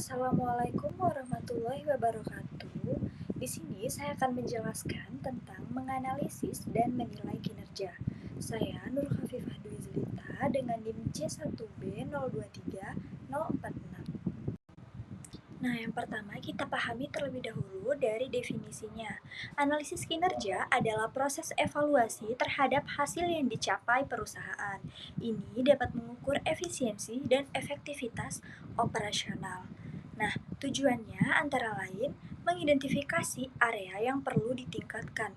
Assalamualaikum warahmatullahi wabarakatuh. Di sini saya akan menjelaskan tentang menganalisis dan menilai kinerja. Saya Nur Khafifah Dwi Zelita dengan NIM C1B023046. Nah, yang pertama kita pahami terlebih dahulu dari definisinya. Analisis kinerja adalah proses evaluasi terhadap hasil yang dicapai perusahaan. Ini dapat mengukur efisiensi dan efektivitas operasional. Nah, tujuannya antara lain mengidentifikasi area yang perlu ditingkatkan,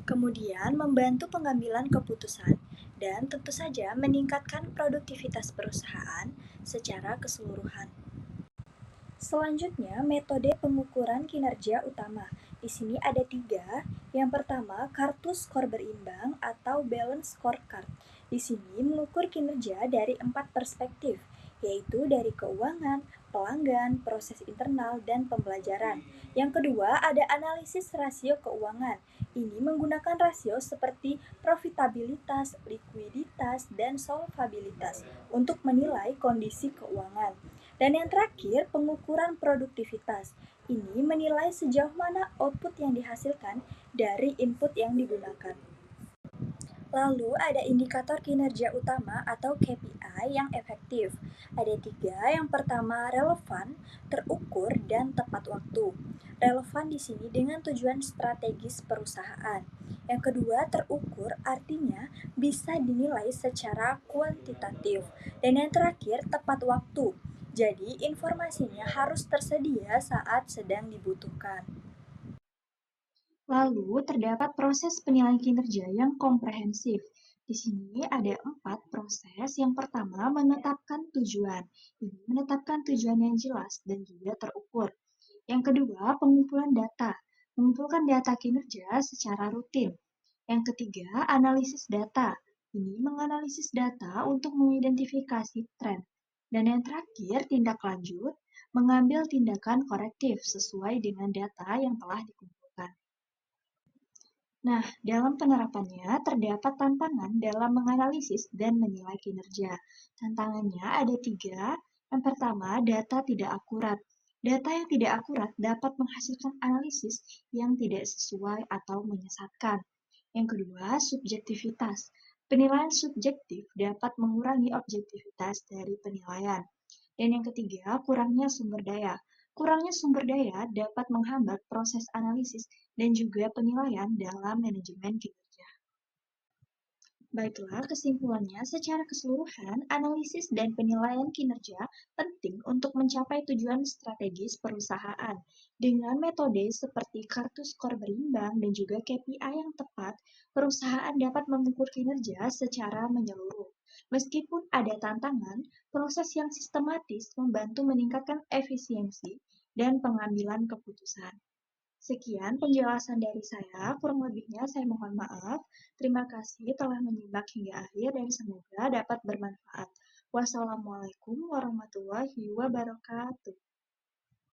kemudian membantu pengambilan keputusan, dan tentu saja meningkatkan produktivitas perusahaan secara keseluruhan. Selanjutnya, metode pengukuran kinerja utama. Di sini ada 3. Yang pertama, kartu skor berimbang atau balance scorecard. Di sini mengukur kinerja dari 4 perspektif, yaitu dari keuangan, pelanggan, proses internal, dan pembelajaran. Yang kedua, ada analisis rasio keuangan. Ini menggunakan rasio seperti profitabilitas, likuiditas, dan solvabilitas untuk menilai kondisi keuangan. Dan yang terakhir, pengukuran produktivitas. Ini menilai sejauh mana output yang dihasilkan dari input yang digunakan. Lalu ada indikator kinerja utama atau KPI yang efektif. Ada 3. Yang pertama relevan, terukur, dan tepat waktu. Relevan di sini dengan tujuan strategis perusahaan. Yang kedua terukur artinya bisa dinilai secara kuantitatif. Dan yang terakhir tepat waktu. Jadi informasinya harus tersedia saat sedang dibutuhkan. Lalu, terdapat proses penilaian kinerja yang komprehensif. Di sini ada 4 proses. Yang pertama, menetapkan tujuan. Ini menetapkan tujuan yang jelas dan juga terukur. Yang kedua, pengumpulan data. Mengumpulkan data kinerja secara rutin. Yang ketiga, analisis data. Ini menganalisis data untuk mengidentifikasi tren. Dan yang terakhir, tindak lanjut, mengambil tindakan korektif sesuai dengan data yang telah dikumpulkan. Nah, dalam penerapannya terdapat tantangan dalam menganalisis dan menilai kinerja. Tantangannya ada 3. Yang pertama, data tidak akurat. Data yang tidak akurat dapat menghasilkan analisis yang tidak sesuai atau menyesatkan. Yang kedua, subjektivitas. Penilaian subjektif dapat mengurangi objektivitas dari penilaian. Dan yang ketiga, kurangnya sumber daya. Kurangnya sumber daya dapat menghambat proses analisis dan juga penilaian dalam manajemen kinerja. Baiklah, kesimpulannya secara keseluruhan, analisis dan penilaian kinerja penting untuk mencapai tujuan strategis perusahaan. Dengan metode seperti kartu skor berimbang dan juga KPI yang tepat, perusahaan dapat mengukur kinerja secara menyeluruh. Meskipun ada tantangan, proses yang sistematis membantu meningkatkan efisiensi dan pengambilan keputusan. Sekian penjelasan dari saya, kurang lebihnya saya mohon maaf. Terima kasih telah menyimak hingga akhir dan semoga dapat bermanfaat. Wassalamualaikum warahmatullahi wabarakatuh.